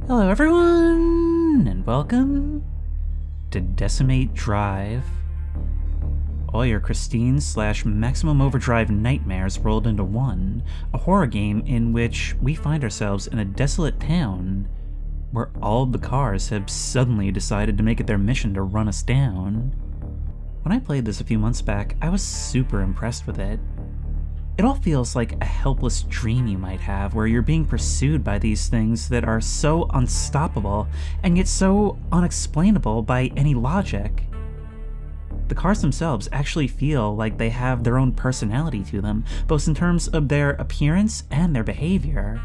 Hello everyone, and welcome to Decimate Drive. All your Christine/Maximum Overdrive nightmares rolled into one, a horror game in which we find ourselves in a desolate town where all of the cars have suddenly decided to make it their mission to run us down. When I played this a few months back, I was super impressed with it. It all feels like a helpless dream you might have, where you're being pursued by these things that are so unstoppable and yet so unexplainable by any logic. The cars themselves actually feel like they have their own personality to them, both in terms of their appearance and their behavior.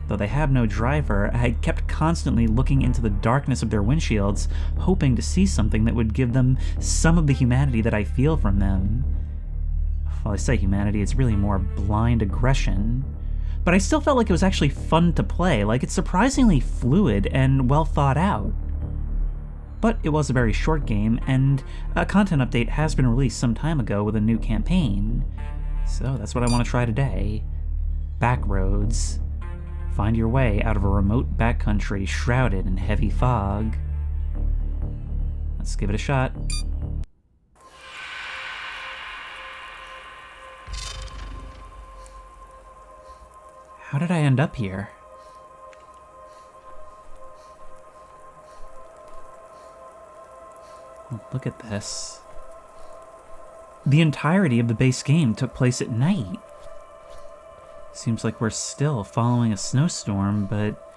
Though they have no driver, I kept constantly looking into the darkness of their windshields, hoping to see something that would give them some of the humanity that I feel from them. Well, I say humanity, it's really more blind aggression. But I still felt like it was actually fun to play, like it's surprisingly fluid and well thought out. But it was a very short game, and a content update has been released some time ago with a new campaign. So that's what I want to try today. Backroads. Find your way out of a remote backcountry shrouded in heavy fog. Let's give it a shot. How did I end up here? Look at this. The entirety of the base game took place at night. Seems like we're still following a snowstorm, but,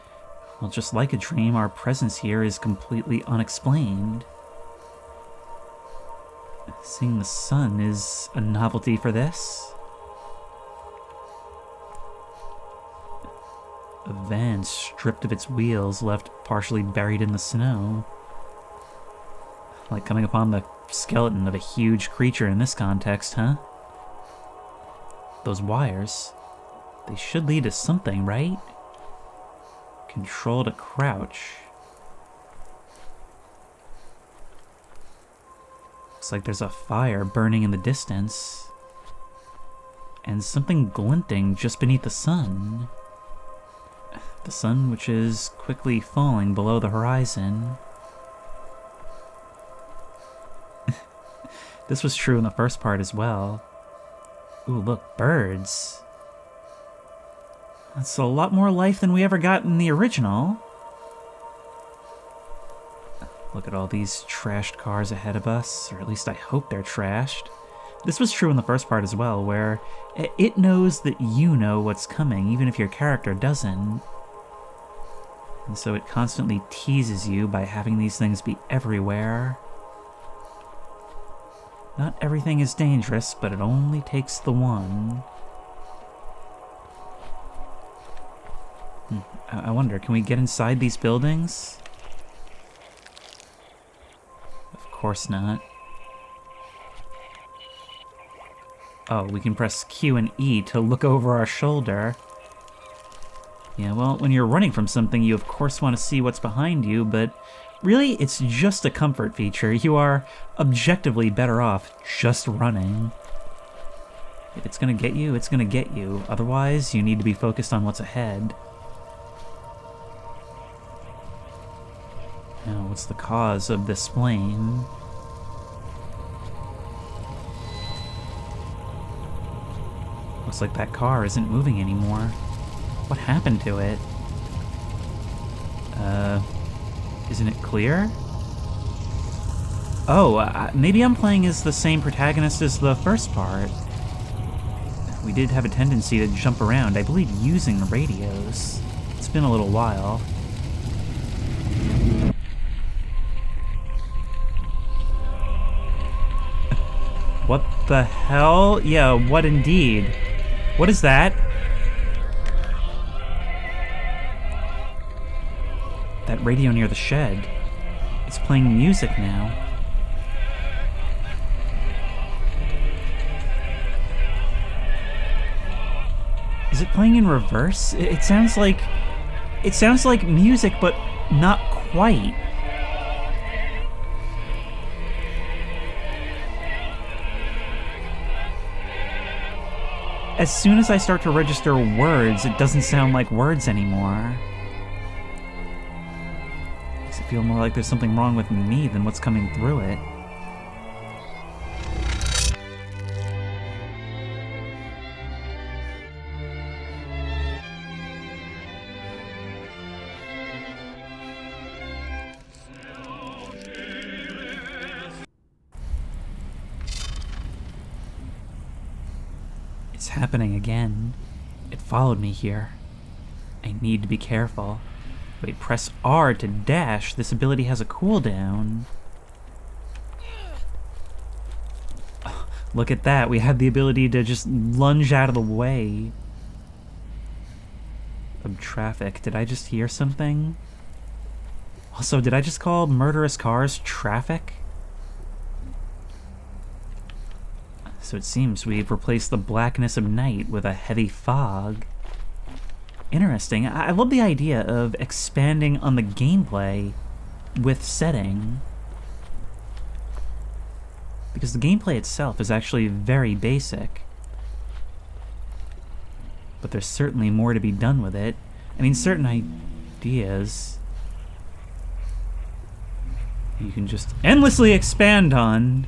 well, just like a dream, our presence here is completely unexplained. Seeing the sun is a novelty for this. A van stripped of its wheels, left partially buried in the snow. Like coming upon the skeleton of a huge creature in this context, huh? Those wires, they should lead to something, right? Control to crouch. Looks like there's a fire burning in the distance. And something glinting just beneath the sun. The sun, which is quickly falling below the horizon. This was true in the first part as well. Ooh, look, birds. That's a lot more life than we ever got in the original. Look at all these trashed cars ahead of us, or at least I hope they're trashed. This was true in the first part as well, where it knows that you know what's coming, even if your character doesn't. And so it constantly teases you by having these things be everywhere. Not everything is dangerous, but it only takes the one. I wonder, can we get inside these buildings? Of course not. Oh, we can press Q and E to look over our shoulder. Yeah, well, when you're running from something, you of course want to see what's behind you, but really, it's just a comfort feature. You are objectively better off just running. If it's gonna get you, it's gonna get you. Otherwise, you need to be focused on what's ahead. Now, what's the cause of this flame? Looks like that car isn't moving anymore. What happened to it? Isn't it clear? Oh, maybe I'm playing as the same protagonist as the first part. We did have a tendency to jump around, I believe using the radios. It's been a little while. What the hell? Yeah, what indeed? What is that? That radio near the shed. It's playing music now. Is it playing in reverse? It sounds like music, but not quite. As soon as I start to register words, it doesn't sound like words anymore. feel more like there's something wrong with me than what's coming through it. It's happening again. It followed me here. I need to be careful. Wait, press R to dash. This ability has a cooldown. Oh, look at that. We had the ability to just lunge out of the way of traffic. Did I just hear something? Also, did I just call murderous cars traffic? So it seems we've replaced the blackness of night with a heavy fog. Interesting. I love the idea of expanding on the gameplay with setting. Because the gameplay itself is actually very basic. But there's certainly more to be done with it. I mean, certain ideas you can just endlessly expand on.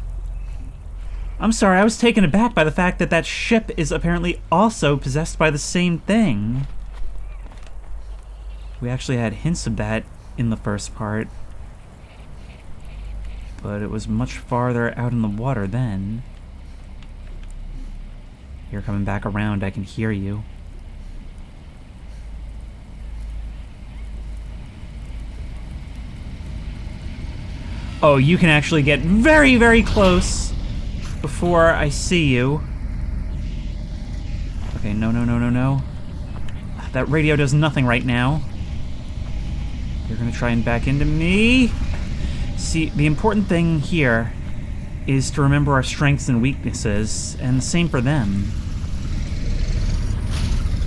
I'm sorry, I was taken aback by the fact that that ship is apparently also possessed by the same thing. We actually had hints of that in the first part, but it was much farther out in the water then. You're coming back around, I can hear you. Oh, you can actually get very, very close before I see you. Okay, no, no, no, no, no. That radio does nothing right now. You're gonna try and back into me. See, the important thing here is to remember our strengths and weaknesses, and the same for them.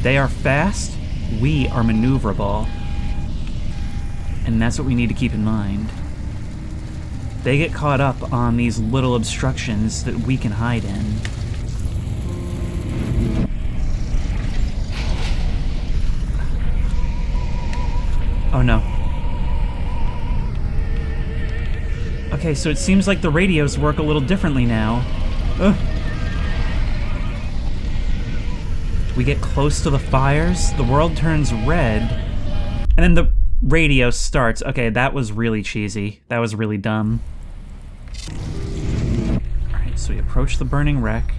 They are fast, we are maneuverable. And that's what we need to keep in mind. They get caught up on these little obstructions that we can hide in. Oh no. Okay, so it seems like the radios work a little differently now. Ugh. We get close to the fires, the world turns red, and then the radio starts. Okay, that was really cheesy. That was really dumb. Alright, so we approach the burning wreck,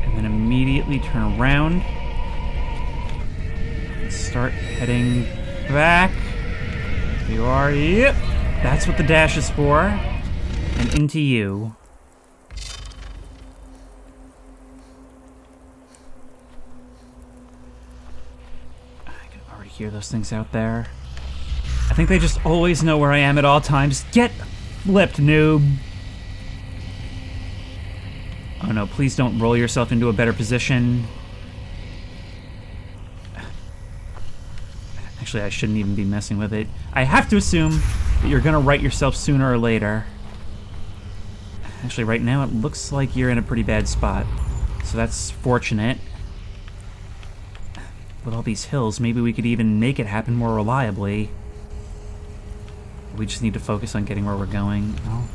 and then immediately turn around and start heading back. You are, yep, that's what the dash is for. And into you. I can already hear those things out there. I think they just always know where I am at all times. Get flipped, noob. Oh no, please don't roll yourself into a better position. Actually, I shouldn't even be messing with it. I have to assume that you're gonna right yourself sooner or later. Actually, right now it looks like you're in a pretty bad spot. So that's fortunate. With all these hills, maybe we could even make it happen more reliably. We just need to focus on getting where we're going. Oh.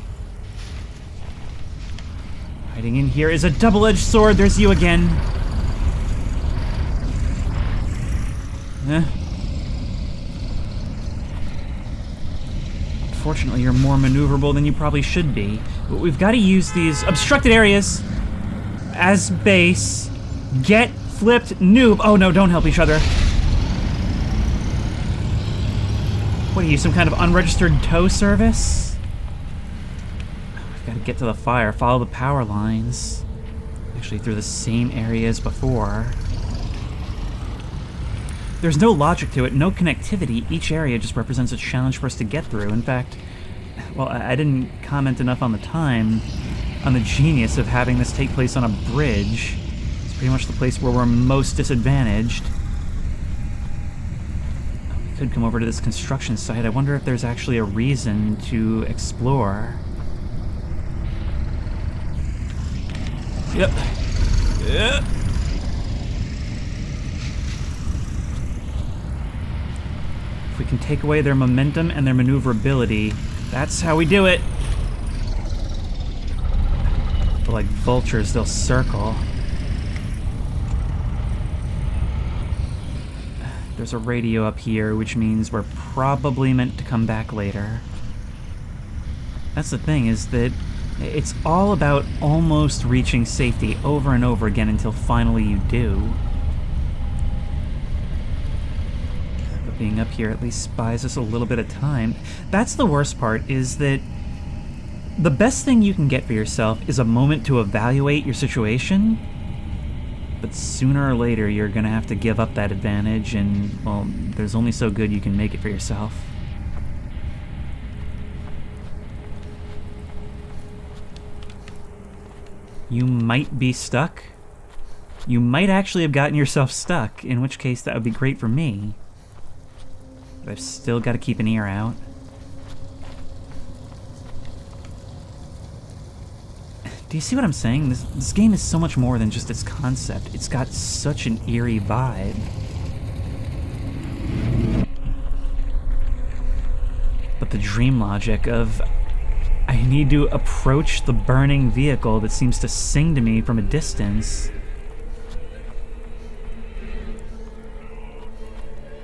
Hiding in here is a double-edged sword. There's you again. Unfortunately, you're more maneuverable than you probably should be. But we've got to use these obstructed areas as base. Get flipped, noob. Oh no, don't help each other. What are you, some kind of unregistered tow service? We've got to get to the fire, follow the power lines. Actually, through the same area as before. There's no logic to it, no connectivity. Each area just represents a challenge for us to get through. In fact, well, I didn't comment enough on the time, on the genius of having this take place on a bridge. It's pretty much the place where we're most disadvantaged. We could come over to this construction site. I wonder if there's actually a reason to explore. Yep. Yep. If we can take away their momentum and their maneuverability, that's how we do it. But like vultures, they'll circle. There's a radio up here, which means we're probably meant to come back later. That's the thing, is that it's all about almost reaching safety over and over again until finally you do. But being up here at least buys us a little bit of time. That's the worst part, is that the best thing you can get for yourself is a moment to evaluate your situation. But sooner or later, you're gonna have to give up that advantage, and, well, there's only so good you can make it for yourself. You might be stuck. You might actually have gotten yourself stuck, in which case that would be great for me. But I've still got to keep an ear out. Do you see what I'm saying? This game is so much more than just its concept. It's got such an eerie vibe. But the dream logic of, I need to approach the burning vehicle that seems to sing to me from a distance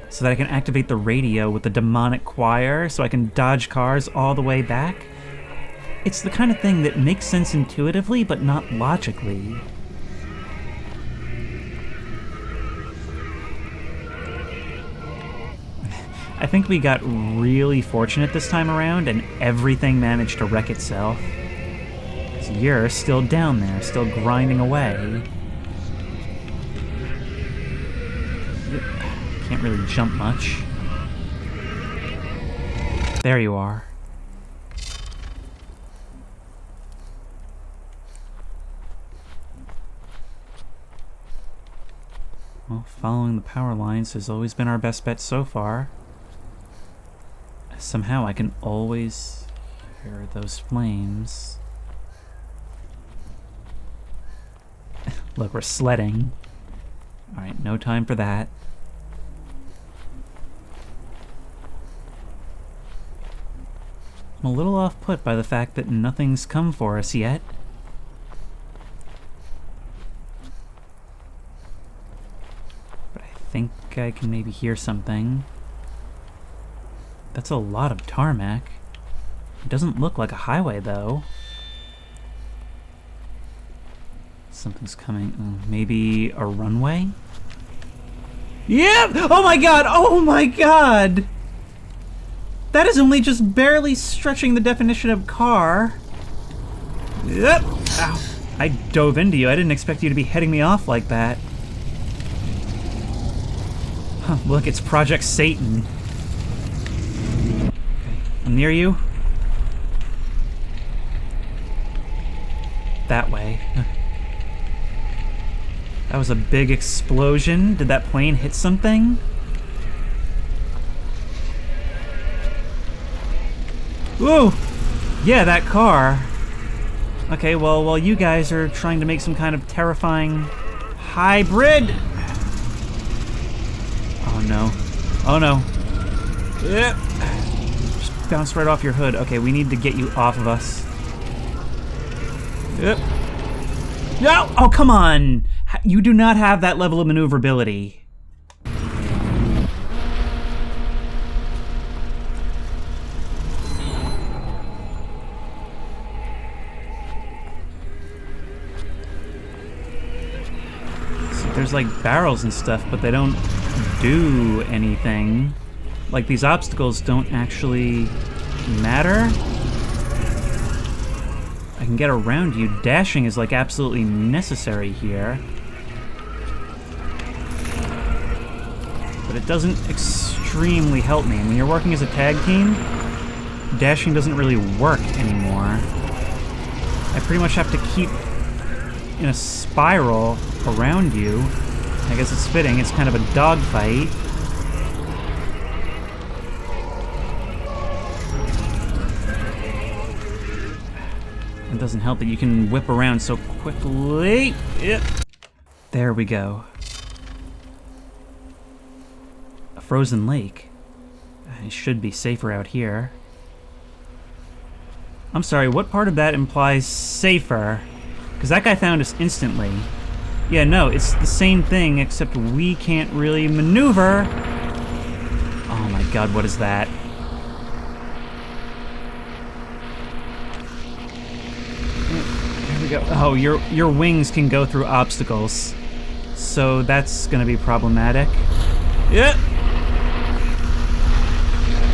so that I can activate the radio with the demonic choir so I can dodge cars all the way back. It's the kind of thing that makes sense intuitively, but not logically. I think we got really fortunate this time around, and everything managed to wreck itself. So you're still down there, still grinding away. Can't really jump much. There you are. Well, following the power lines has always been our best bet so far. Somehow I can always hear those flames. Look, we're sledding. Alright, no time for that. I'm a little off-put by the fact that nothing's come for us yet. But I think I can maybe hear something. That's a lot of tarmac. It doesn't look like a highway, though. Something's coming. Maybe a runway? Yeah! Oh my god! Oh my god! That is only just barely stretching the definition of car. Yep. Ow. I dove into you. I didn't expect you to be heading me off like that. Huh, look, it's Project Satan. Okay, I'm near you. That way. That was a big explosion. Did that plane hit something? Whoa! Yeah, that car. Okay, well, while you guys are trying to make some kind of terrifying hybrid... Oh no. Oh no. Yep. Just bounced right off your hood. Okay, we need to get you off of us. Yep. No! Oh, come on! You do not have that level of maneuverability. So there's like barrels and stuff, but they don't do anything. Like these obstacles don't actually matter. I can get around you. Dashing is like absolutely necessary here. But it doesn't extremely help me. And when you're working as a tag team, dashing doesn't really work anymore. I pretty much have to keep in a spiral around you. I guess it's fitting. It's kind of a dogfight. It doesn't help that you can whip around so quickly. Yep. There we go. A frozen lake. I should be safer out here. I'm sorry, what part of that implies safer? Because that guy found us instantly. Yeah, no, it's the same thing, except we can't really maneuver. Oh my god, what is that? There we go. Oh, your wings can go through obstacles. So that's gonna be problematic. Yeah!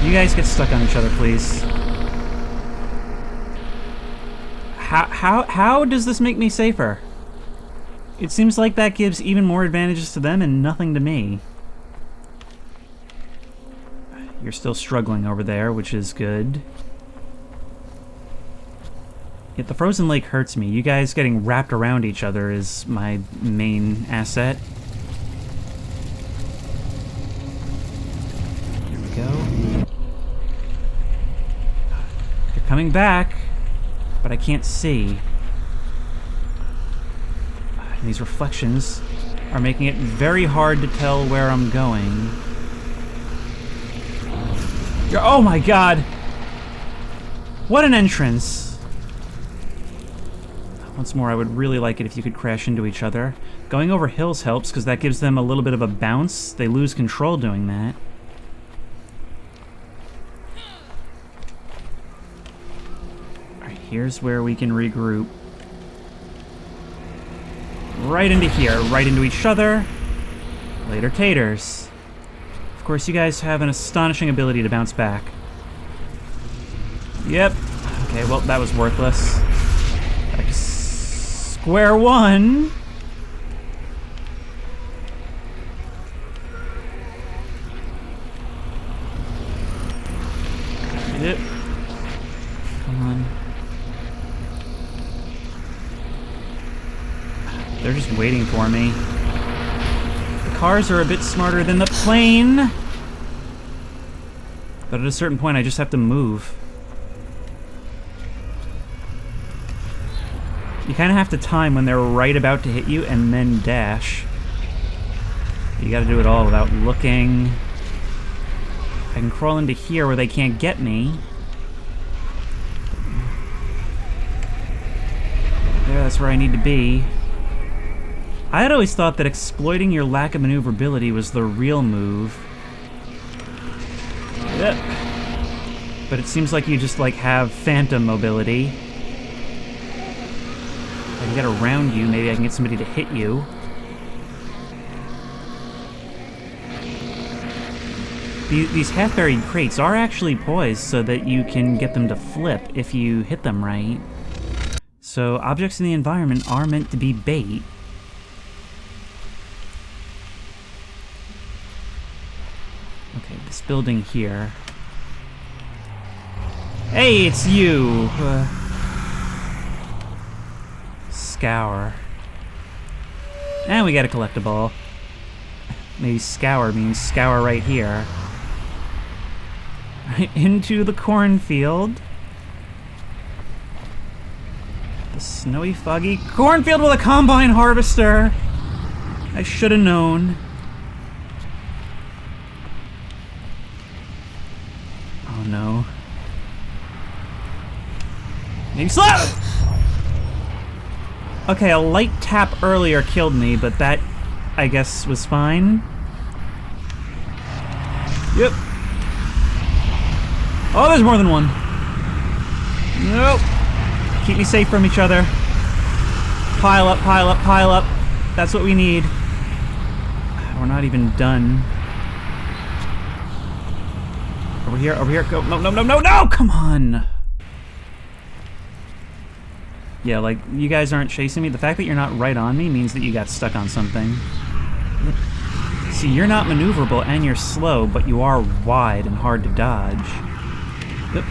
You guys get stuck on each other, please. How does this make me safer? It seems like that gives even more advantages to them and nothing to me. You're still struggling over there, which is good. Yet the frozen lake hurts me. You guys getting wrapped around each other is my main asset. Here we go. They're coming back, but I can't see. And these reflections are making it very hard to tell where I'm going. Oh my god! What an entrance! Once more, I would really like it if you could crash into each other. Going over hills helps, because that gives them a little bit of a bounce. They lose control doing that. Alright, here's where we can regroup. Right into here, right into each other. Later taters. Of course, you guys have an astonishing ability to bounce back. Yep. Okay, well, that was worthless. Back to square one. Yep. Come on. They're just waiting for me. The cars are a bit smarter than the plane. But at a certain point, I just have to move. You kind of have to time when they're right about to hit you and then dash. You gotta do it all without looking. I can crawl into here where they can't get me. There, that's where I need to be. I had always thought that exploiting your lack of maneuverability was the real move. Yep. But it seems like you just, like, have phantom mobility. If I can get around you, maybe I can get somebody to hit you. These half-buried crates are actually poised so that you can get them to flip if you hit them right. So objects in the environment are meant to be bait. Okay, this building here. Hey, it's you! Scour. And we got a collectible. Maybe scour means scour right here. Right into the cornfield. The snowy, foggy cornfield with a combine harvester! I should have known. Oh no. Maybe slap! Okay, a light tap earlier killed me, but that, I guess, was fine. Yep. Oh, there's more than one. Nope. Keep me safe from each other. Pile up, pile up, pile up. That's what we need. We're not even done. Over here, over here. Go. No, no, no, no, no! Come on! Yeah, like, you guys aren't chasing me. The fact that you're not right on me means that you got stuck on something. See, you're not maneuverable and you're slow, but you are wide and hard to dodge. Yep.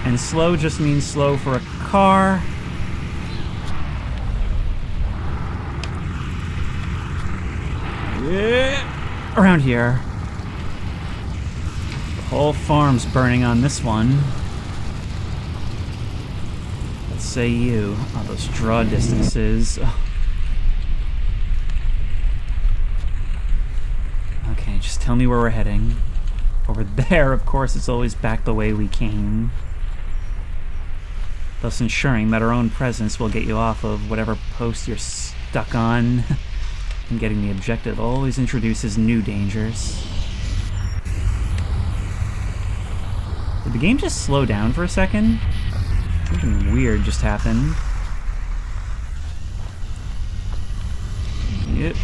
And slow just means slow for a car. Yeah. Around here. The whole farm's burning on this one. Let's say you. Oh, those draw distances. Oh. Okay, just tell me where we're heading. Over there, of course, it's always back the way we came, thus ensuring that our own presence will get you off of whatever post you're stuck on. And getting the objective always introduces new dangers. Did the game just slow down for a second? Something weird just happened. Yep.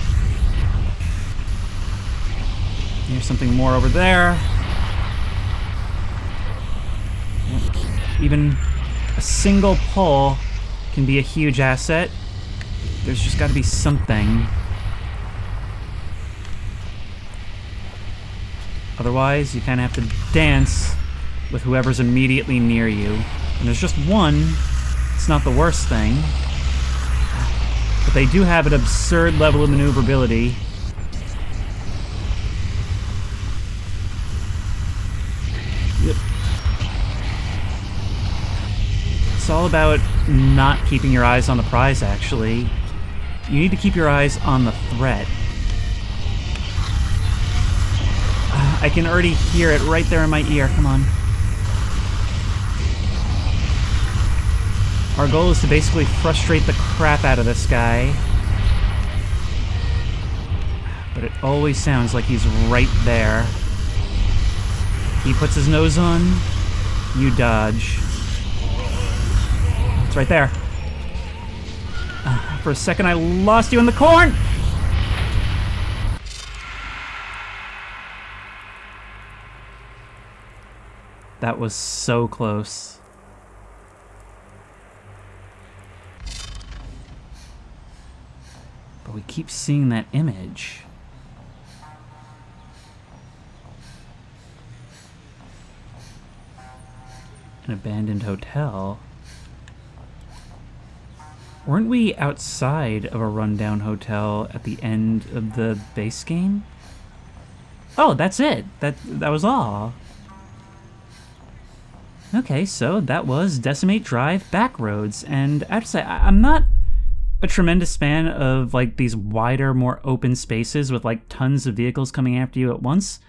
Here's something more over there. Even a single pull can be a huge asset. There's just got to be something. Otherwise, you kind of have to dance with whoever's immediately near you. And there's just one. It's not the worst thing. But they do have an absurd level of maneuverability. Yep. It's all about not keeping your eyes on the prize, actually. You need to keep your eyes on the threat. I can already hear it right there in my ear. Come on. Our goal is to basically frustrate the crap out of this guy. But it always sounds like he's right there. He puts his nose on, you dodge. It's right there. For a second I lost you in the corn! That was so close. But we keep seeing that image. An abandoned hotel. Weren't we outside of a rundown hotel at the end of the base game? Oh, that's it. That was all. Okay, so that was Decimate Drive Backroads, and I have to say, I'm not a tremendous fan of like these wider, more open spaces with like tons of vehicles coming after you at once,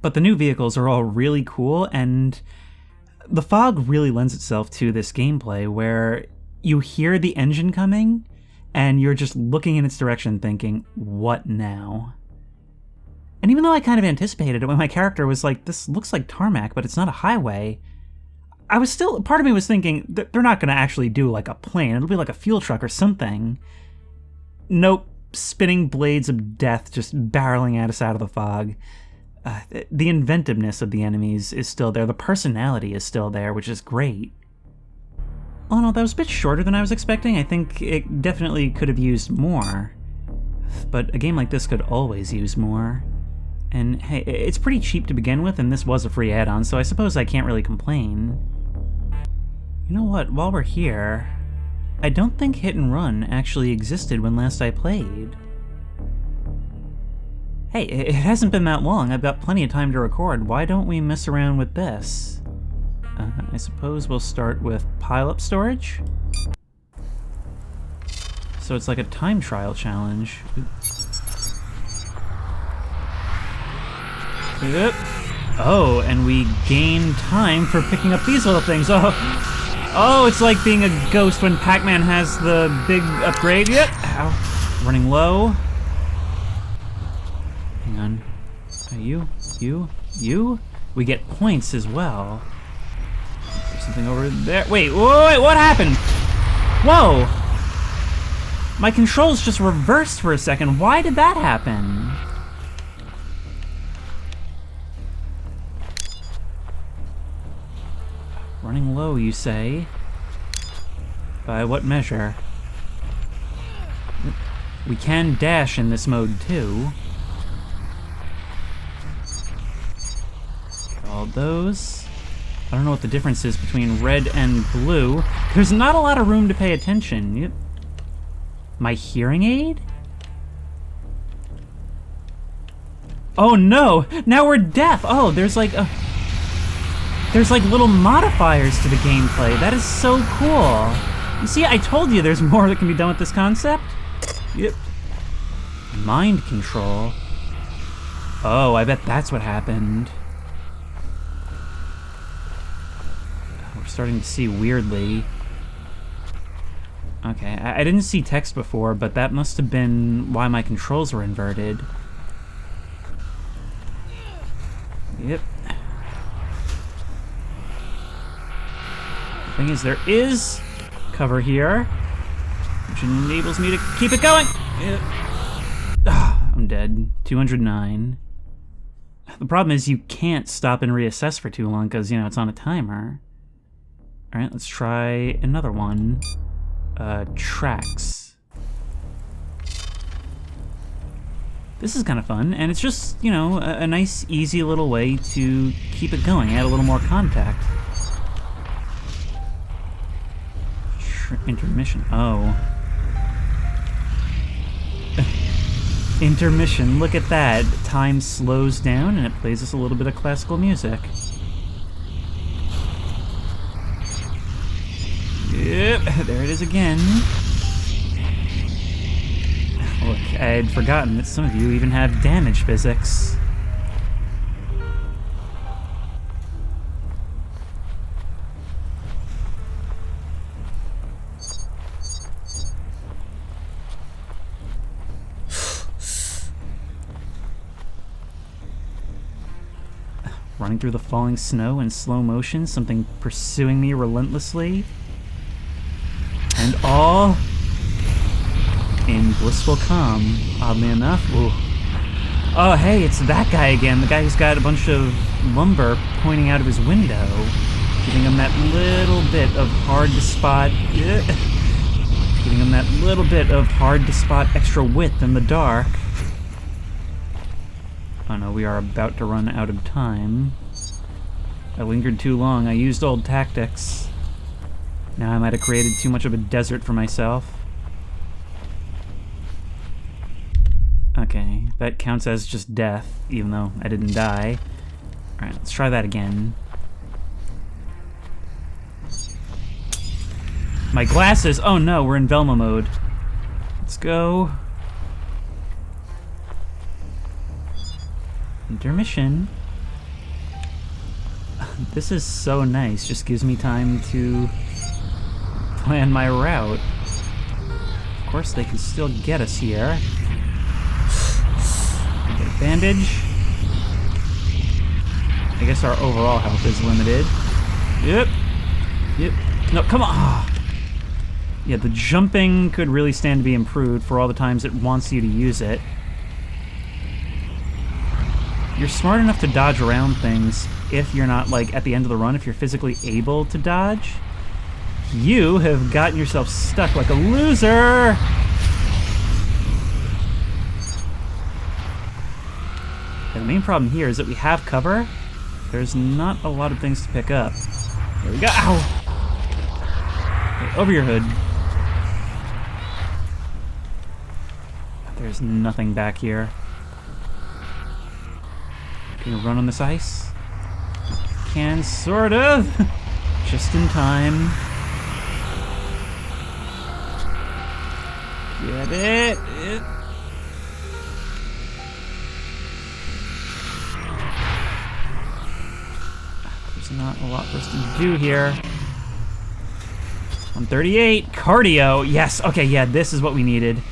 but the new vehicles are all really cool, and the fog really lends itself to this gameplay where you hear the engine coming, and you're just looking in its direction thinking, what now? And even though I kind of anticipated it when my character was like, this looks like tarmac, but it's not a highway, I was still, part of me was thinking, they're not going to actually do like a plane, it'll be like a fuel truck or something. Nope, spinning blades of death just barreling at us out of the fog. The inventiveness of the enemies is still there, the personality is still there, which is great. Oh no, that was a bit shorter than I was expecting. I think it definitely could have used more. But a game like this could always use more. And hey, it's pretty cheap to begin with, and this was a free add-on, so I suppose I can't really complain. You know what, while we're here, I don't think Hit and Run actually existed when last I played. Hey, it hasn't been that long, I've got plenty of time to record, why don't we mess around with this? I suppose we'll start with pile-up storage? So it's like a time trial challenge. Yep. Oh, and we gain time for picking up these little things. Oh, it's like being a ghost when Pac-Man has the big upgrade. Yep. Ow. Running low. Hang on. You. We get points as well. There's something over there. Wait, what happened? Whoa! My controls just reversed for a second. Why did that happen? Running low, you say? By what measure? We can dash in this mode, too. All those. I don't know what the difference is between red and blue. There's not a lot of room to pay attention. My hearing aid? Oh no! Now we're deaf! Oh, there's like little modifiers to the gameplay. That is so cool. You see, I told you there's more that can be done with this concept. Yep. Mind control. Oh, I bet that's what happened. starting to see weirdly. Okay, I didn't see text before, but that must have been why my controls were inverted. Yep. The thing is, there is cover here, which enables me to keep it going. Yep. I'm dead. 209. The problem is you can't stop and reassess for too long because, you know, it's on a timer. Alright, let's try another one. Tracks. This is kind of fun, and it's just, you know, a nice, easy little way to keep it going, add a little more contact. Intermission. Oh. Intermission, look at that. Time slows down and it plays us a little bit of classical music. Yep, there it is again. Look, I had forgotten that some of you even have damage physics. Running through the falling snow in slow motion, something pursuing me relentlessly. And all in blissful calm, oddly enough. Ooh. Oh, hey, it's that guy again. The guy who's got a bunch of lumber pointing out of his window, giving him that little bit of hard to spot. Giving him that little bit of hard to spot extra width in the dark. Oh no, we are about to run out of time. I lingered too long. I used old tactics. Now I might have created too much of a desert for myself. Okay, that counts as just death, even though I didn't die. Alright, let's try that again. My glasses! Oh no, we're in Velma mode. Let's go. Intermission. This is so nice, just gives me time to plan my route. Of course, they can still get us here. Get a bandage. I guess our overall health is limited. Yep. Yep. No, come on! Yeah, the jumping could really stand to be improved for all the times it wants you to use it. You're smart enough to dodge around things if you're not, like, at the end of the run, if you're physically able to dodge. You have gotten yourself stuck like a loser! And the main problem here is that we have cover. There's not a lot of things to pick up. There we go. Ow! Okay, over your hood. There's nothing back here. Can you run on this ice? Can, sort of. Just in time. Get it. There's not a lot for us to do here. 138. Cardio. Yes. Okay, yeah, this is what we needed.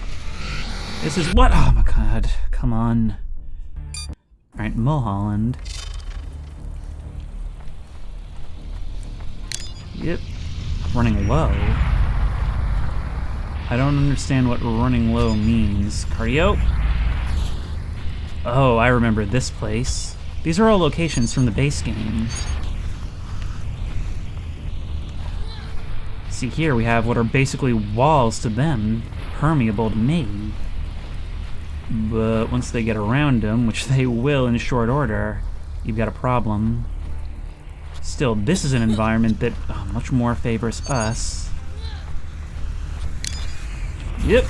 This is what? Oh my god. Come on. Alright, Mulholland. Yep. Running low. I don't understand what running low means. Cardio? Oh, I remember this place. These are all locations from the base game. See, here we have what are basically walls to them, permeable to me. But once they get around them, which they will in short order, you've got a problem. Still, this is an environment that much more favors us. Yep.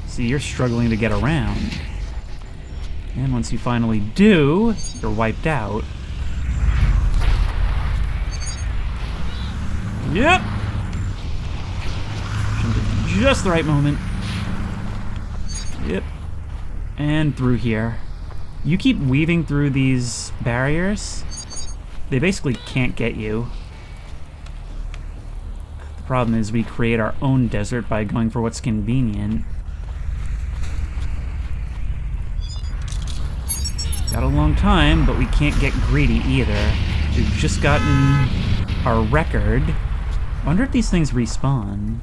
See, you're struggling to get around. And once you finally do, you're wiped out. Yep! Jumped at just the right moment. Yep. And through here. You keep weaving through these barriers, they basically can't get you. The problem is we create our own desert by going for what's convenient. Got a long time, but we can't get greedy either. We've just gotten our record. I wonder if these things respawn.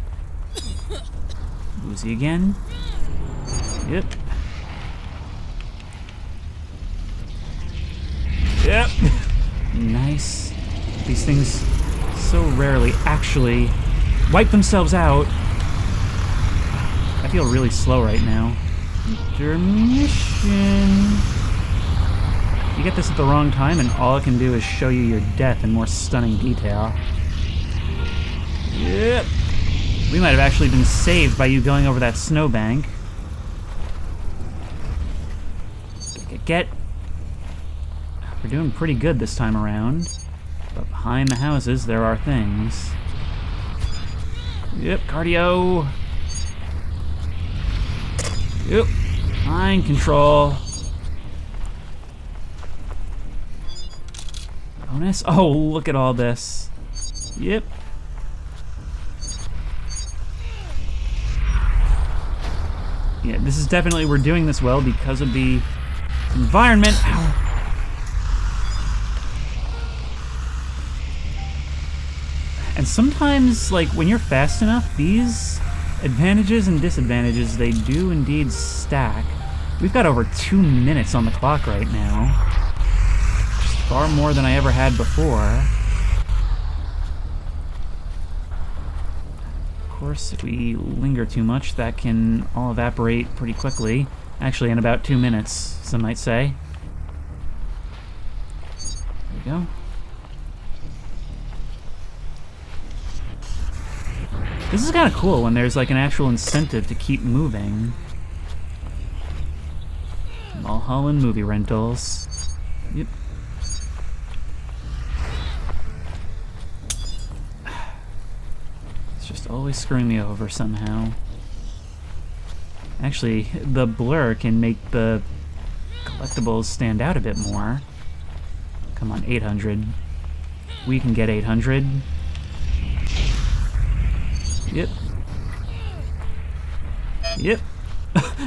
Woozy again. Yep. Yep. Nice. These things so rarely actually wipe themselves out. I feel really slow right now. Intermission. You get this at the wrong time and all it can do is show you your death in more stunning detail. Yep. We might have actually been saved by you going over that snowbank. Get. We're doing pretty good this time around. But behind the houses, there are things. Yep, cardio. Yep, mind control. Bonus. Oh, look at all this. Yep. Yeah, this is definitely, we're doing this well because of the environment. Ow. And sometimes, like, when you're fast enough, these advantages and disadvantages, they do indeed stack. We've got over 2 minutes on the clock right now. Just far more than I ever had before. Of course, if we linger too much, that can all evaporate pretty quickly. Actually, in about 2 minutes, some might say. There we go. This is kind of cool when there's like an actual incentive to keep moving. Mulholland movie rentals. Yep. It's just always screwing me over somehow. Actually, the blur can make the collectibles stand out a bit more. Come on, 800. We can get 800. Yep. Yep.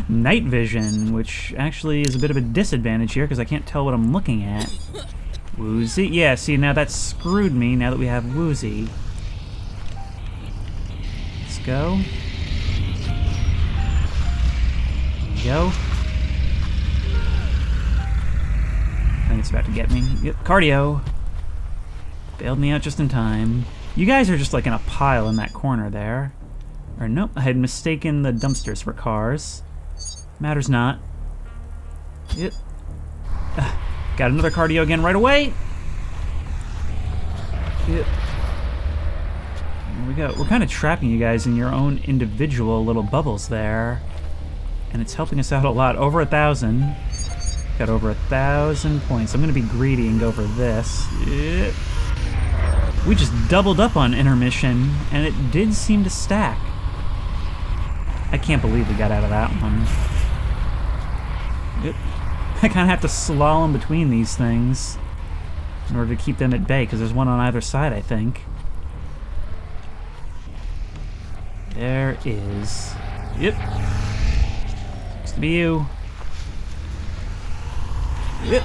Night vision, which actually is a bit of a disadvantage here because I can't tell what I'm looking at. Woozy. Yeah, see, now that screwed me now that we have Woozy. Let's go. Go. I think it's about to get me. Yep, cardio. Bailed me out just in time. You guys are just like in a pile in that corner there. Or nope, I had mistaken the dumpsters for cars. Matters not. Yep. Got another cardio again right away. Yep. There we go. We're kind of trapping you guys in your own individual little bubbles there. And it's helping us out a lot. Over 1,000. Got over 1,000 points. I'm going to be greedy and go for this. Yep. We just doubled up on Intermission, and it did seem to stack. I can't believe we got out of that one. Yep. I kind of have to slalom between these things in order to keep them at bay, because there's one on either side, I think. There is. Yep. Looks to be you. Yep.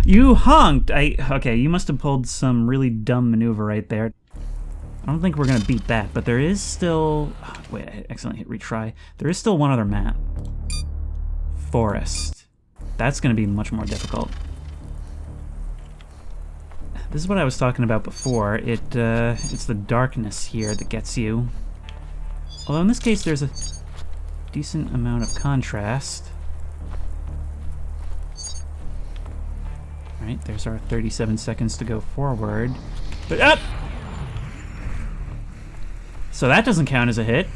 You honked! Okay, you must have pulled some really dumb maneuver right there. I don't think we're gonna beat that, but there is still... wait, I accidentally hit retry. There is still one other map. Forest. That's gonna be much more difficult. This is what I was talking about before. It's the darkness here that gets you. Although in this case there's a decent amount of contrast. Alright, there's our 37 seconds to go forward. But up! So that doesn't count as a hit.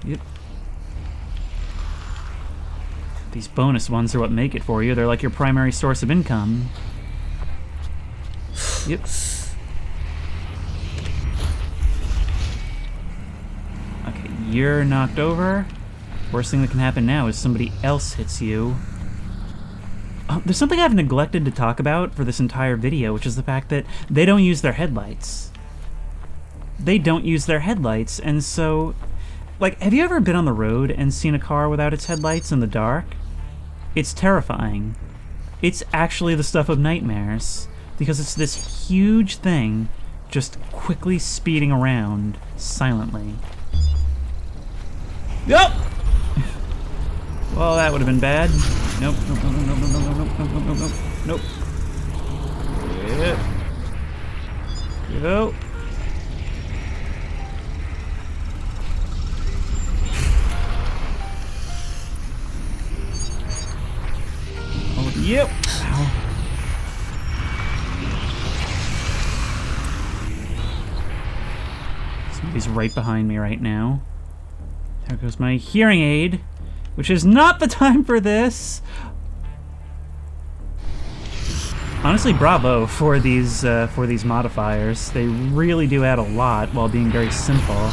Yep. These bonus ones are what make it for you. They're like your primary source of income. Yep. you're knocked over. Worst thing that can happen now is somebody else hits you. There's something I've neglected to talk about for this entire video, which is the fact that they don't use their headlights. They don't use their headlights, and so... Like, have you ever been on the road and seen a car without its headlights in the dark? It's terrifying. It's actually the stuff of nightmares, because it's this huge thing just quickly speeding around silently. Yup! Well, that would have been bad. Nope, nope, nope, nope, nope, nope, nope, nope, nope, nope, nope. Yeah. Go. Oh, yep. Ow. Somebody's right behind me right now. There goes my hearing aid. Which is not the time for this. Honestly, bravo for these modifiers. They really do add a lot while being very simple.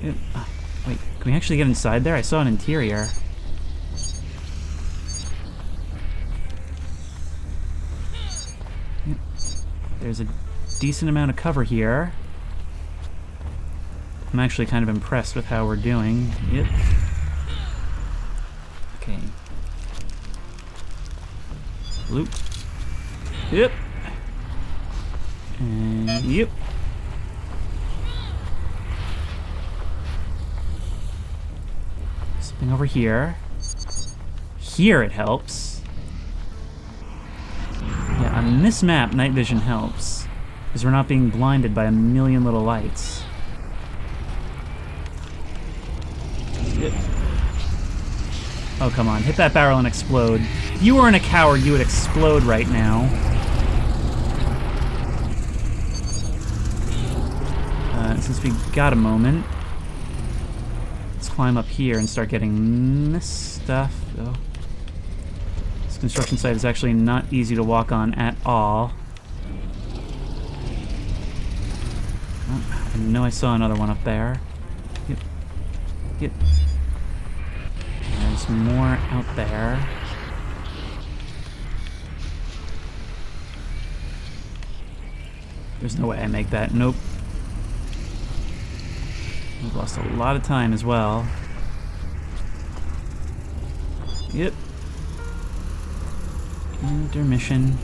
Wait, can we actually get inside there? I saw an interior. There's a decent amount of cover here. I'm actually kind of impressed with how we're doing. Yep. Okay. Loop. Yep. And yep. Something over here. Here it helps. Yeah, on this map, night vision helps. Because we're not being blinded by a million little lights. Oh, come on. Hit that barrel and explode. If you weren't a coward, you would explode right now. Since we got a moment, let's climb up here and start getting this stuff. Oh. This construction site is actually not easy to walk on at all. Oh, I know I saw another one up there. Yep. Yep. There's more out there. There's no way I make that. Nope. We've lost a lot of time as well. Yep. Intermission.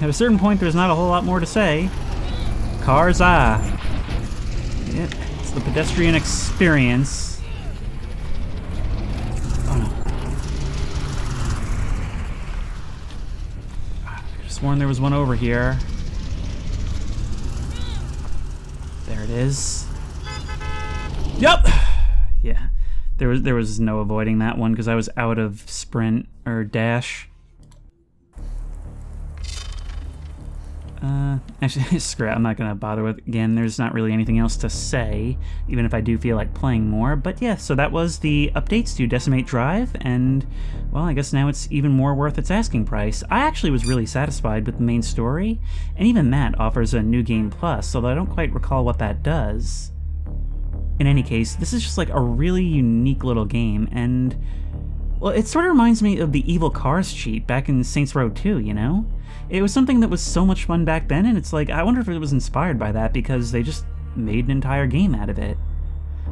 At a certain point, there's not a whole lot more to say. Cars, Yep, it's the pedestrian experience. Oh no. I could have sworn there was one over here. There it is. Yep! Yeah. There was no avoiding that one because I was out of sprint or dash. Actually, screw it, I'm not gonna bother with it again. There's not really anything else to say, even if I do feel like playing more. But yeah, so that was the updates to Decimate Drive, and, well, I guess now it's even more worth its asking price. I actually was really satisfied with the main story, and even that offers a New Game Plus, although I don't quite recall what that does. In any case, this is just like a really unique little game, and, well, it sort of reminds me of the Evil Cars cheat back in Saints Row 2, you know? It was something that was so much fun back then, and it's like, I wonder if it was inspired by that because they just made an entire game out of it.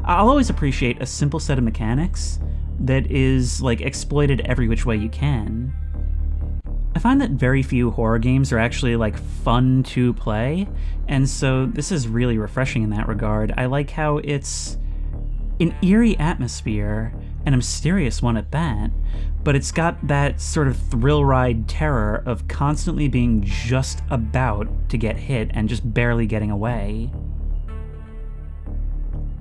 I'll always appreciate a simple set of mechanics that is, like, exploited every which way you can. I find that very few horror games are actually, like, fun to play, and so this is really refreshing in that regard. I like how it's an eerie atmosphere, and a mysterious one at that, but it's got that sort of thrill ride terror of constantly being just about to get hit and just barely getting away.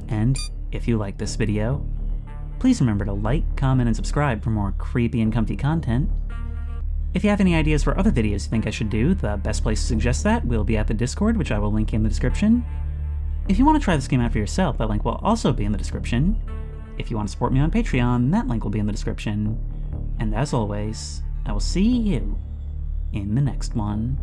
And if you like this video, please remember to like, comment, and subscribe for more creepy and comfy content. If you have any ideas for other videos you think I should do, the best place to suggest that will be at the Discord, which I will link in the description. If you want to try this game out for yourself, that link will also be in the description. If you want to support me on Patreon, that link will be in the description. And as always, I will see you in the next one.